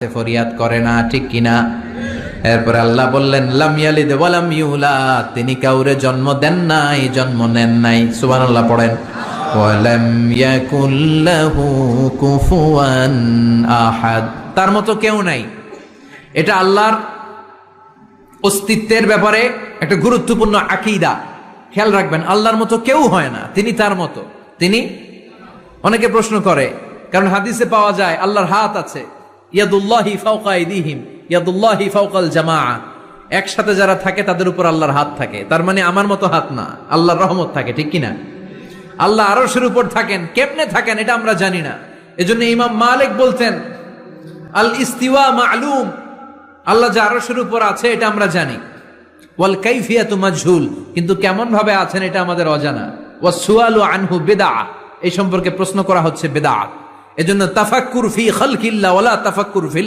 ফরিয়াদ করে না, ঠিক কিনা? এরপরে আল্লাহ বললেন লাম ইয়ালিদ ওয়া লাম ইউলাদ, তিনি কাউরে জন্ম দেন নাই, জন্ম নেন নাই। সুবহানাল্লাহ পড়েন। ওয়া লাম ইয়াকুল লাহু কুফুয়ান আহাদ, তার মতো কেউ নাই। এটা আল্লাহর অস্তিত্বের ব্যাপারে একটা গুরুত্বপূর্ণ আকীদা। খেয়াল রাখবেন, আল্লাহর মতো কেউ হয় না, তিনি তার মতো। তিনি, অনেকে প্রশ্ন করে, কারণ হাদিসে পাওয়া যায় আল্লাহর হাত আছে, ইয়াদুল্লাহি ফাওকা আইদিহিম ইয়াদুল্লাহি ফাওকাল জামাআ, একসাথে যারা থাকে তাদের উপর আল্লাহর হাত থাকে। তার মানে আমার মতো হাত না, আল্লাহর রহমত থাকে, ঠিক কিনা? আল্লাহ আরশের উপর থাকেন, কেমনে থাকেন এটা আমরা জানি না। এজন্য ইমাম মালিক বলতেন আল ইস্তিওয়া মা'লুম, আল্লাহ যে আরশের উপর আছে এটা আমরা জানি, ওয়াল কাইফিয়াতু মাজহুল, কিন্তু কেমন ভাবে আছেন এটা আমাদের অজানা। ওয়াস সুআলু আনহু বিদআহ, এই সম্পর্কে প্রশ্ন করা হচ্ছে বিদআত। এজন্য তাফাক্কুর ফি খালকিল্লাহ ওয়ালা তাফাক্কুর ফিল